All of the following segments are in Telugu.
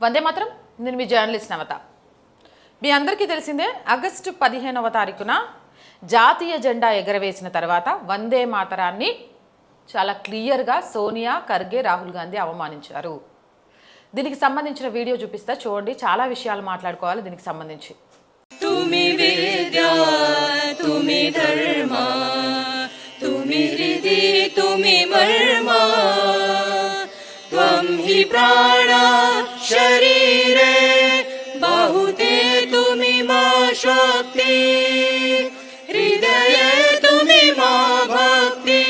వందే మాత్రం. నేను మీ జర్నలిస్ట్ నవత. మీ అందరికీ తెలిసిందే, ఆగస్టు 15వ తారీఖున జాతీయ జెండా ఎగరవేసిన తర్వాత వందే మాతరాన్ని చాలా క్లియర్గా సోనియా, ఖర్గే, రాహుల్ గాంధీ అవమానించారు. దీనికి సంబంధించిన వీడియో చూపిస్తా, చూడండి. చాలా విషయాలు మాట్లాడుకోవాలి దీనికి సంబంధించి. తుమి విద్యా తుమి ధర్మ తుమి హృది తుమి మర్మ త్వం హి ప్రాణ శరీరే బాహుతే తుమి మా శక్తి హృదయే తుమి మా భక్తి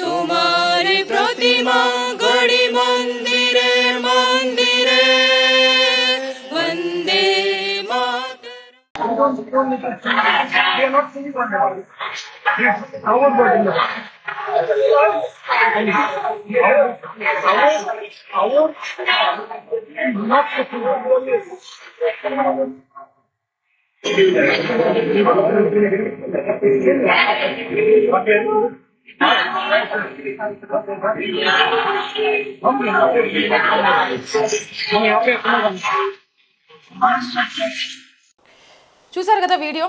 తుమారి ప్రతిమా గడి మందిరే మందిరే వందే చూసారు కదా వీడియో.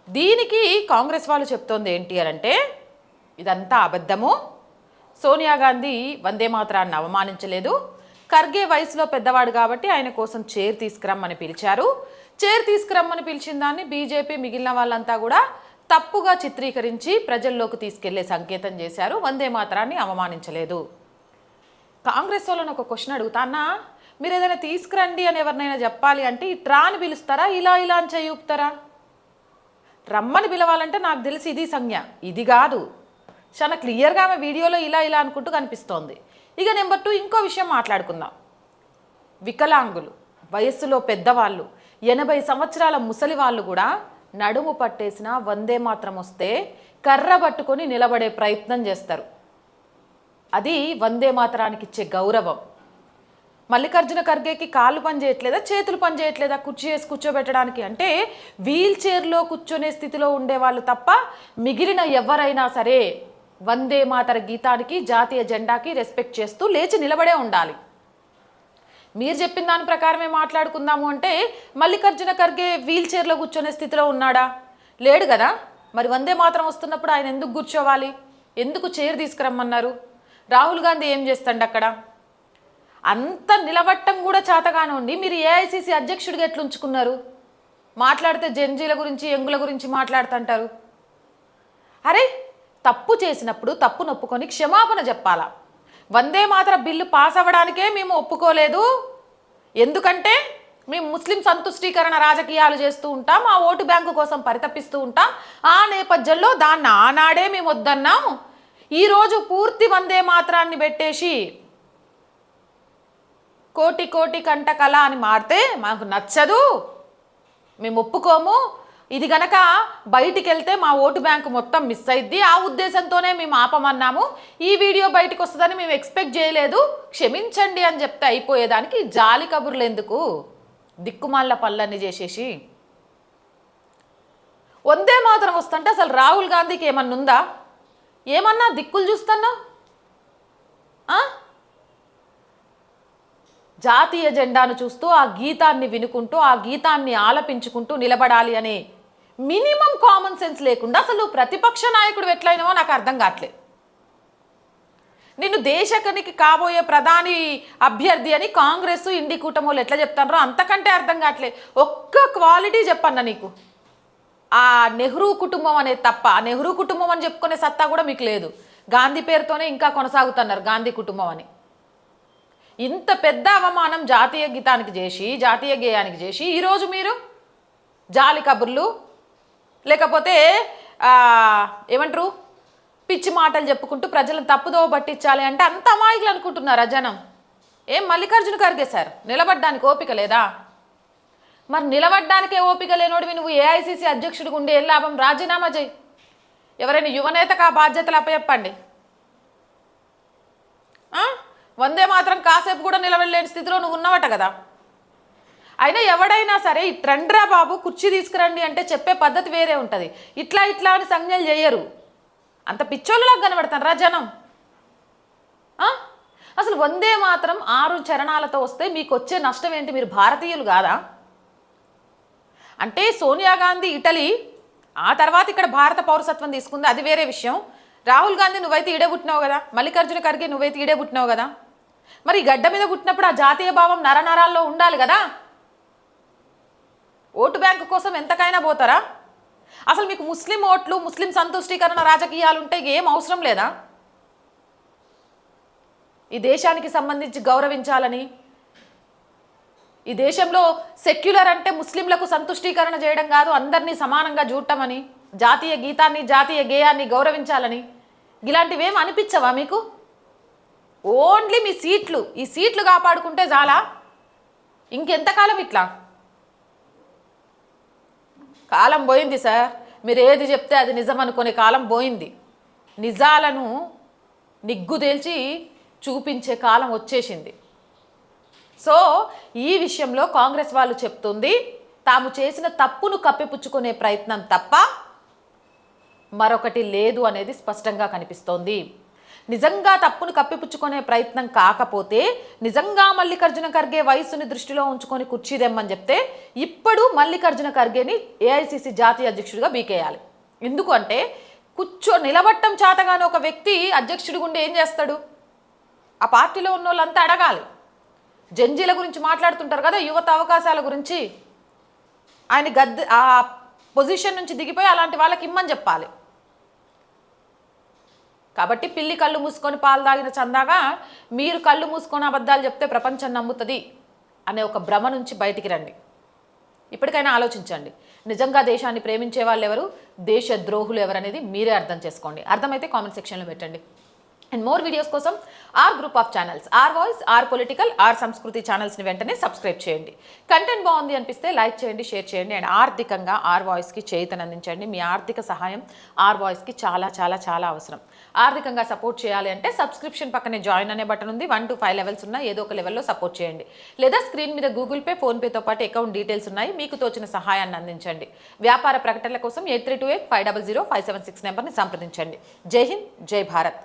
దీనికి కాంగ్రెస్ వాళ్ళు చెప్తోంది ఏంటి అంటే, ఇదంతా అబద్ధము. సోనియా గాంధీ వందే మాతరాన్ని అవమానించలేదు. ఖర్గే వయసులో పెద్దవాడు కాబట్టి ఆయన కోసం చైర్ తీసుకురమ్మని పిలిచారు. చైర్ తీసుకురమ్మని పిలిచిన దాన్ని బీజేపీ మిగిలిన వాళ్ళంతా కూడా తప్పుగా చిత్రీకరించి ప్రజల్లోకి తీసుకెళ్లే సంకేతం చేశారు. వందే మాతరాన్ని అవమానించలేదు. కాంగ్రెస్ వాళ్ళని ఒక క్వశ్చన్ అడుగుతానా, మీరు ఏదైనా తీసుకురండి అని ఎవరినైనా చెప్పాలి అంటే ఇట్రా అని పిలుస్తారా, ఇలా ఇలా అని చెయ్యుపుతారా? రమ్మని పిలవాలంటే నాకు తెలిసి ఇది సంజ్ఞ, ఇది కాదు. చాలా క్లియర్గా ఆమె వీడియోలో ఇలా ఇలా అనుకుంటూ కనిపిస్తోంది. ఇక నెంబర్ 2 ఇంకో విషయం మాట్లాడుకుందాం. వికలాంగులు, వయస్సులో పెద్దవాళ్ళు, 80 సంవత్సరాల ముసలి వాళ్ళు కూడా నడుము పట్టేసిన వందే మాత్రం వస్తే కర్ర పట్టుకొని నిలబడే ప్రయత్నం చేస్తారు. అది వందే మాతరానికి ఇచ్చే గౌరవం. మల్లికార్జున ఖర్గేకి కాళ్ళు పని చేయట్లేదా, చేతులు పని చేయట్లేదా కుర్చీ వేసి కూర్చోబెట్టడానికి? అంటే వీల్ చైర్లో కూర్చొనే స్థితిలో ఉండేవాళ్ళు తప్ప మిగిలిన ఎవరైనా సరే వందే మాతర గీతానికి, జాతీయ జెండాకి రెస్పెక్ట్ చేస్తూ లేచి నిలబడే ఉండాలి. మీరు చెప్పిన దాని ప్రకారమే మాట్లాడుకుందాము అంటే మల్లికార్జున ఖర్గే వీల్ చైర్లో కూర్చొనే స్థితిలో ఉన్నాడా? లేడు కదా. మరి వందే మాతరం వస్తున్నప్పుడు ఆయన ఎందుకు కూర్చోవాలి? ఎందుకు చైర్ తీసుకురమ్మన్నారు? రాహుల్ గాంధీ ఏం చేస్తాడు అక్కడ? అంత నిలబట్టం కూడా చేతగానే ఉండి మీరు ఏఐసిసి అధ్యక్షుడిగా ఎట్లుంచుకున్నారు? మాట్లాడితే జెన్జీల గురించి, యంగుల గురించి మాట్లాడుతుంటారు. అరే, తప్పు చేసినప్పుడు తప్పు నొప్పుకొని క్షమాపణ చెప్పాలా. వందే మాతర బిల్లు పాస్ అవ్వడానికే మేము ఒప్పుకోలేదు, ఎందుకంటే మేము ముస్లిం సంతుష్టీకరణ రాజకీయాలు చేస్తూ ఉంటాం, ఆ ఓటు బ్యాంకు కోసం పరితపిస్తూ ఉంటాం. ఆ నేపథ్యంలో దాన్ని ఆనాడే మేము వద్దన్నాం. ఈరోజు పూర్తి వందే మాతరాన్ని పెట్టేసి కోటి కోటి కంట కళ అని మారితే మాకు నచ్చదు, మేము ఒప్పుకోము. ఇది గనక బయటికి వెళ్తే మా ఓటు బ్యాంకు మొత్తం మిస్ అయింది, ఆ ఉద్దేశంతోనే మేము ఆపమన్నాము. ఈ వీడియో బయటకు వస్తుందని మేము ఎక్స్పెక్ట్ చేయలేదు, క్షమించండి అని చెప్తే అయిపోయేదానికి జాలి కబుర్లు ఎందుకు? దిక్కుమాల పనులన్నీ చేసేసి వందే మాతరం వస్తుంటే అసలు రాహుల్ గాంధీకి ఏమన్నా ఉందా? ఏమన్నా దిక్కులు చూస్తున్నావు? జాతీయ జెండాను చూస్తూ, ఆ గీతాన్ని వినుకుంటూ, ఆ గీతాన్ని ఆలపించుకుంటూ నిలబడాలి అనే మినిమం కామన్ సెన్స్ లేకుండా అసలు ప్రతిపక్ష నాయకుడు ఎట్లయినావో నాకు అర్థం కావట్లేదు. నిన్ను దేశకనికి కాబోయే ప్రధాని అభ్యర్థి అని కాంగ్రెస్, ఇండి కూటమి ఎట్లా చెప్తారో అంతకంటే అర్థం కావట్లేదు. ఒక్క క్వాలిటీ చెప్పన్నా నీకు. ఆ నెహ్రూ కుటుంబం అనేది తప్ప, ఆ నెహ్రూ కుటుంబం అని చెప్పుకునే సత్తా కూడా మీకు లేదు. గాంధీ పేరుతోనే ఇంకా కొనసాగుతున్నారు గాంధీ కుటుంబం అని. ఇంత పెద్ద అవమానం జాతీయ గీతానికి చేసి, జాతీయ గేయానికి చేసి, ఈరోజు మీరు జాలి కబుర్లు లేకపోతే ఏమంటారు పిచ్చి మాటలు చెప్పుకుంటూ ప్రజలను తప్పుదోవ పట్టించాలి అంటే అంత అమాయకులు అనుకుంటున్నారా జనం? ఏం మల్లికార్జున ఖర్గే సార్ నిలబడ్డానికి ఓపిక లేదా? మరి నిలబడ్డానికే ఓపిక లేనోడివి నువ్వు ఏఐసిసి అధ్యక్షుడిగా ఉండే ఏం లాభం? రాజీనామా చేయి. ఎవరైనా యువనేతకు ఆ బాధ్యతలు అప్పచెప్పండి. వందే మాత్రం కాసేపు కూడా నిలబడలేని స్థితిలో నువ్వు ఉన్నవట కదా. అయినా ఎవడైనా సరే ఈ ట్రెండ్ రా బాబు కుర్చీ తీసుకురండి అంటే చెప్పే పద్ధతి వేరే ఉంటుంది. ఇట్లా ఇట్లా అని సంజ్ఞలు చేయరు. అంత పిచ్చోళ్ళలాగా కనబడతాను రా జనం. అసలు వందే మాత్రం 6 చరణాలతో వస్తే మీకు వచ్చే నష్టం ఏంటి? మీరు భారతీయులు కాదా? అంటే సోనియా గాంధీ ఇటలీ, ఆ తర్వాత ఇక్కడ భారత పౌరసత్వం తీసుకుంది, అది వేరే విషయం. రాహుల్ గాంధీ నువ్వైతే ఈడే పుట్టినావు కదా, మల్లికార్జున ఖర్గే నువ్వైతే ఈడే పుట్టినావు కదా. మరి ఈ గడ్డ మీద పుట్టినప్పుడు ఆ జాతీయ భావం నరనరాల్లో ఉండాలి కదా. ఓటు బ్యాంకు కోసం ఎంతకైనా పోతారా? అసలు మీకు ముస్లిం ఓట్లు, ముస్లిం సంతుష్టీకరణ రాజకీయాలు ఉంటే ఏం అవసరం లేదా? ఈ దేశానికి సంబంధించి గౌరవించాలని, ఈ దేశంలో సెక్యులర్ అంటే ముస్లింలకు సంతుష్టీకరణ చేయడం కాదు, అందరినీ సమానంగా చూడటమని, జాతీయ గీతాన్ని జాతీయ గేయాన్ని గౌరవించాలని ఇలాంటివేం అనిపించవా మీకు? ఓన్లీ మీ సీట్లు, ఈ సీట్లు కాపాడుకుంటే చాలా. ఇంకెంతకాలం ఇట్లా? కాలం పోయింది సార్. మీరు ఏది చెప్తే అది నిజం అనుకునే కాలం పోయింది. నిజాలను నిగ్గుదేల్చి చూపించే కాలం వచ్చేసింది. సో ఈ విషయంలో కాంగ్రెస్ వాళ్ళు చెప్తుంది తాము చేసిన తప్పును కప్పిపుచ్చుకునే ప్రయత్నం తప్ప మరొకటి లేదు అనేది స్పష్టంగా కనిపిస్తోంది. నిజంగా తప్పును కప్పిపుచ్చుకునే ప్రయత్నం కాకపోతే, నిజంగా మల్లికార్జున ఖర్గే వయసుని దృష్టిలో ఉంచుకొని కుర్చీదెమ్మని చెప్తే ఇప్పుడు మల్లికార్జున ఖర్గేని ఏఐసిసి జాతీయ అధ్యక్షుడిగా బీకేయాలి. ఎందుకు అంటే నిలబట్టం చేతగానే ఒక వ్యక్తి అధ్యక్షుడి గుండి ఏం చేస్తాడు? ఆ పార్టీలో ఉన్న వాళ్ళంతా అడగాలి. జంజీల గురించి మాట్లాడుతుంటారు కదా, యువత అవకాశాల గురించి. ఆయన ఆ పొజిషన్ నుంచి దిగిపోయి అలాంటి వాళ్ళకి ఇమ్మని చెప్పాలి. కాబట్టి పిల్లి కళ్ళు మూసుకొని పాలు తాగిన చందాగా మీరు కళ్ళు మూసుకొని అబద్ధాలు చెప్తే ప్రపంచం నమ్ముతుంది అనే ఒక భ్రమ నుంచి బయటికి రండి. ఇప్పటికైనా ఆలోచించండి. నిజంగా దేశాన్ని ప్రేమించే వాళ్ళు ఎవరు, దేశ ద్రోహులు ఎవరు అనేది మీరే అర్థం చేసుకోండి. అర్థమైతే కామెంట్ సెక్షన్లో పెట్టండి. అండ్ మోర్ వీడియోస్ కోసం or group of channels, or voice, or political, or సంస్కృతి ఛానల్స్ని వెంటనే సబ్స్క్రైబ్ చేయండి. కంటెంట్ బాగుంది అనిపిస్తే లైక్ చేయండి, షేర్ చేయండి. అండ్ ఆర్థికంగా ఆర్ వాయిస్కి చేయూతనందించండి. మీ ఆర్థిక సహాయం ఆర్ వాయిస్కి చాలా చాలా చాలా అవసరం. ఆర్థికంగా సపోర్ట్ చేయాలి అంటే సబ్స్క్రిప్షన్ పక్కనే జాయిన్ అనే బటన్ ఉంది. 1 to 5 లెవెల్స్ ఉన్నాయి. ఏదో ఒక లెవెల్లో సపోర్ట్ చేయండి. లేదా స్క్రీన్ మీద గూగుల్ పే, ఫోన్పేతో పాటు అకౌంట్ డీటెయిల్స్ ఉన్నాయి. మీకు తోచిన సహాయాన్ని అందించండి. వ్యాపార ప్రకటనల కోసం 8328 500 576 నెంబర్ని సంప్రదించండి. జై హింద్, జై భారత్.